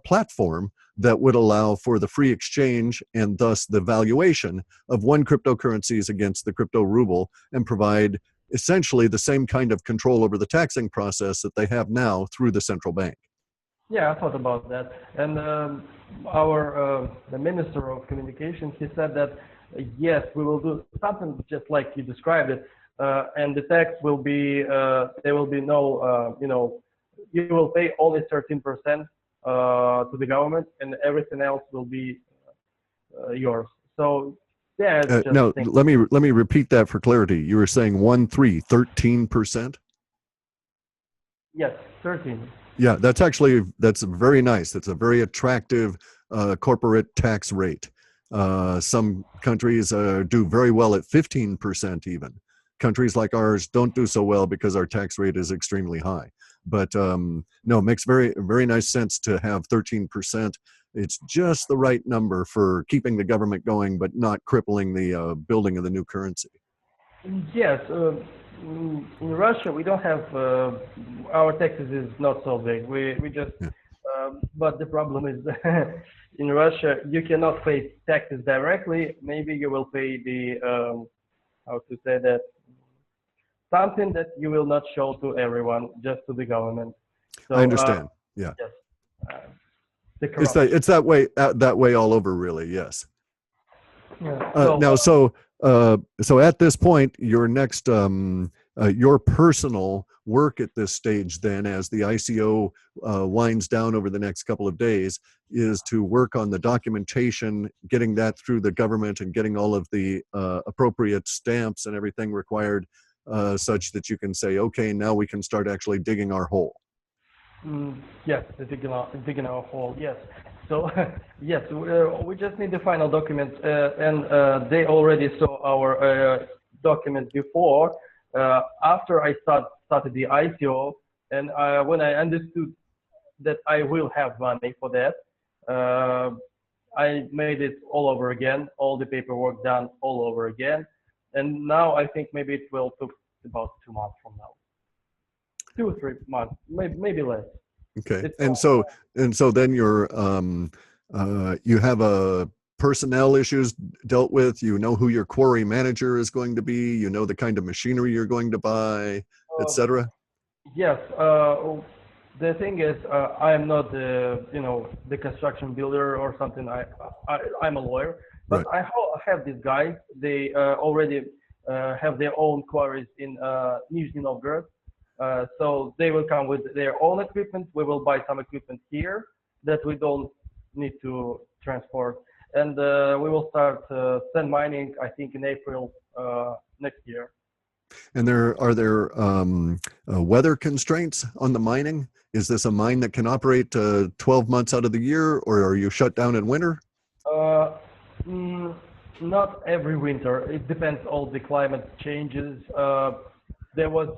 platform that would allow for the free exchange and thus the valuation of one cryptocurrencies against the crypto ruble, and provide essentially the same kind of control over the taxing process that they have now through the central bank. Yeah, I thought about that. And the minister of communication, he said that yes, we will do something just like you described it, and the tax will be there will be no you will pay only 13% to the government, and everything else will be yours. So yeah, it's just no, let me repeat that for clarity. You were saying 13%? Yes, 13. Yeah, that's very nice. That's a very attractive corporate tax rate. Some countries do very well at 15% even. Countries like ours don't do so well because our tax rate is extremely high. But no, it makes very nice sense to have 13%. It's just the right number for keeping the government going, but not crippling the building of the new currency. Yes, in Russia we don't have our taxes is not so big. We just but the problem is in Russia you cannot pay taxes directly. Maybe you will pay the how to say that, something that you will not show to everyone, just to the government. So, I understand. Yeah. Yes. The corruption. It's that way all over, really. Yes. Yeah. Now, so at this point, your next your personal work at this stage, then, as the ICO winds down over the next couple of days, is to work on the documentation, getting that through the government, and getting all of the appropriate stamps and everything required, such that you can say, okay, now we can start actually digging our hole. Yes, digging our hole. Yes. So yes, we just need the final documents, and they already saw our document before. After I started the ICO, and when I understood that I will have money for that, I made it all over again, all the paperwork done all over again, and now I think maybe it will take about 2 months from now, 2 or 3 months, maybe less. Okay, and so then you're you have a personnel issues dealt with. You know who your quarry manager is going to be. You know the kind of machinery you're going to buy, etc. Yes. The thing is, I am not the construction builder or something. I'm a lawyer, but Right. I have these guys. They already have their own quarries in Nizhny Novgorod. So they will come with their own equipment. We will buy some equipment here that we don't need to transport, and we will start sand mining, I think, in April next year. And are there weather constraints on the mining? Is this a mine that can operate 12 months out of the year, or are you shut down in winter? Not every winter. It depends on the climate changes. There was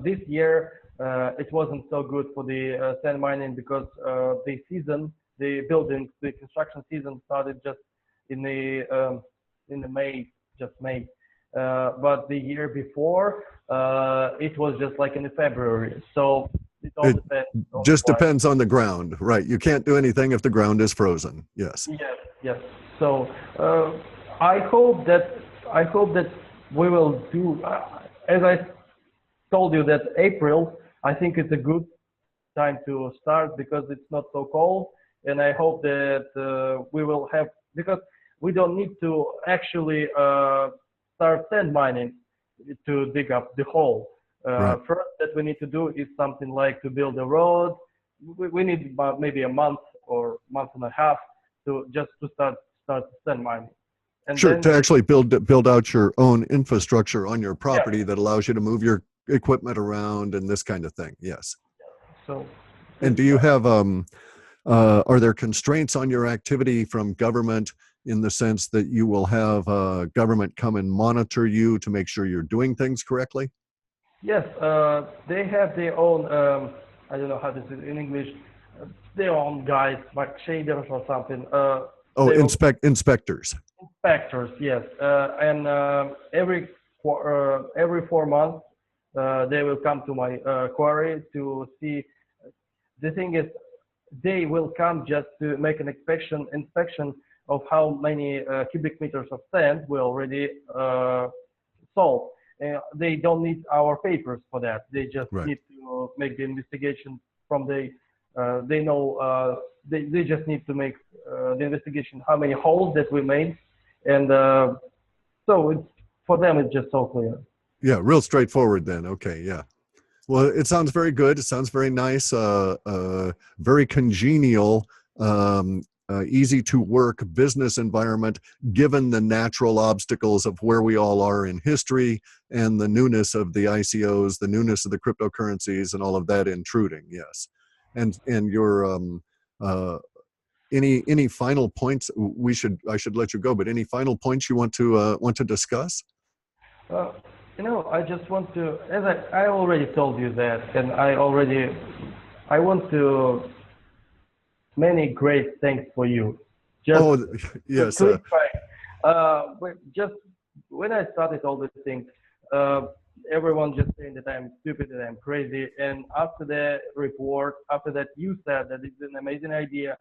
this year. It wasn't so good for the sand mining because the construction season started just in the May, but the year before it was just like in February. So it all It depends on the just climate. depends on the ground, right? You can't do anything if the ground is frozen. Yes. Yes, yes. So I hope that we will do. As I told you, that April, I think it's a good time to start because it's not so cold, and I hope that we will have, because we don't need to actually start sand mining to dig up the hole. Right. First, that we need to do is something like to build a road. We need about maybe a month or month and a half to just to start sand mining, and Sure, then to actually build out your own infrastructure on your property that allows you to move your equipment around and this kind of thing. Yes. so And do you have are there constraints on your activity from government in the sense that you will have government come and monitor you to make sure you're doing things correctly? yes, they have their own. I don't know how to say it in English. Their own guys, like shaders or something. Oh, They will inspectors. inspectors, yes, and every 4 months they will come to my quarry to see. The thing is, they will come just to make an inspection of how many cubic meters of sand we already sold. They don't need our papers for that. They just Right. need to make the investigation from they know, they just need to make the investigation how many holes that we made, and so it's, for them it's just so clear. Yeah, real straightforward then. Okay, yeah. Well, it sounds very good. It sounds very nice, very congenial, easy to work business environment, given the natural obstacles of where we all are in history and the newness of the ICOs, the newness of the cryptocurrencies and all of that intruding. Yes. And your, any final points I should let you go, but any final points you want to discuss? Uh, I just want to, as I already told you that, and I want to many great thanks for you. Just Oh, to yes. clarify, but just when I started all these things, everyone just saying that I'm stupid, that I'm crazy, and after the report, after that you said that it's an amazing idea,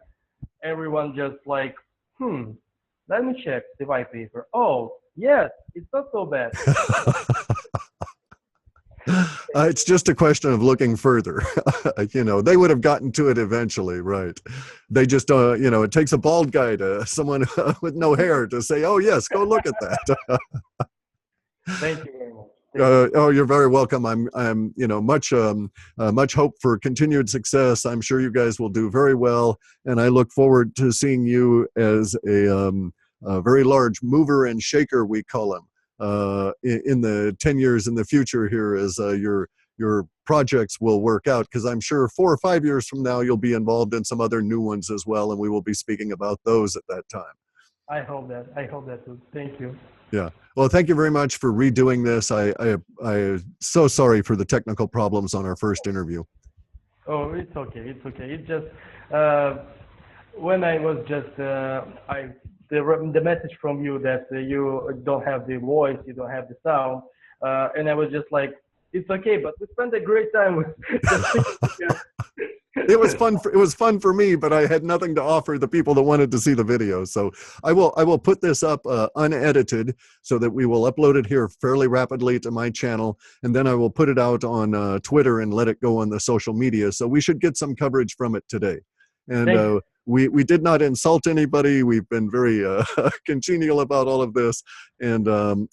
everyone just like, let me check the white paper. Oh, yes, it's not so bad. It's just a question of looking further. They would have gotten to it eventually, right? They just, it takes a bald guy someone with no hair to say, oh, yes, go look at that. Thank you very much. Thank you. Oh, you're very welcome. I'm, much hope for continued success. I'm sure you guys will do very well. And I look forward to seeing you as a very large mover and shaker, we call him. In the 10 years in the future here as your projects will work out, because I'm sure 4 or 5 years from now you'll be involved in some other new ones as well, and we will be speaking about those at that time. I hope that too. Thank you. Yeah. Well, thank you very much for redoing this. I so sorry for the technical problems on our first interview. Oh, it's okay. It's okay. It's just when I was just the message from you that you don't have the voice, you don't have the sound, and I was just like, it's okay, but we spent a great time with just speaking together. It was fun. It was fun for me, but I had nothing to offer the people that wanted to see the video. So I will put this up unedited so that we will upload it here fairly rapidly to my channel, and then I will put it out on Twitter and let it go on the social media. So we should get some coverage from it today. And we did not insult anybody. We've been very congenial about all of this, and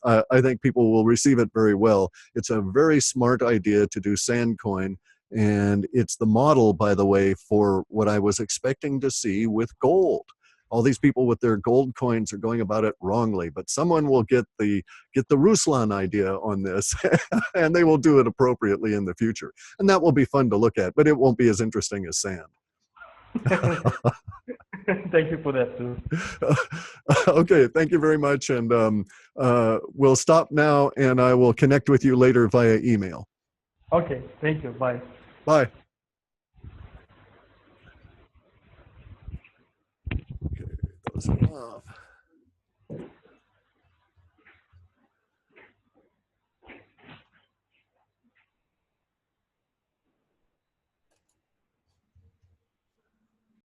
I think people will receive it very well. It's a very smart idea to do Sandcoin. And it's the model, by the way, for what I was expecting to see with gold. All these people with their gold coins are going about it wrongly, but someone will get the Ruslan idea on this, and they will do it appropriately in the future. And that will be fun to look at, but it won't be as interesting as sand. Thank you for that too. Okay, thank you very much, and we'll stop now, and I will connect with you later via email. Okay, thank you. Bye. Bye. Okay, those are off.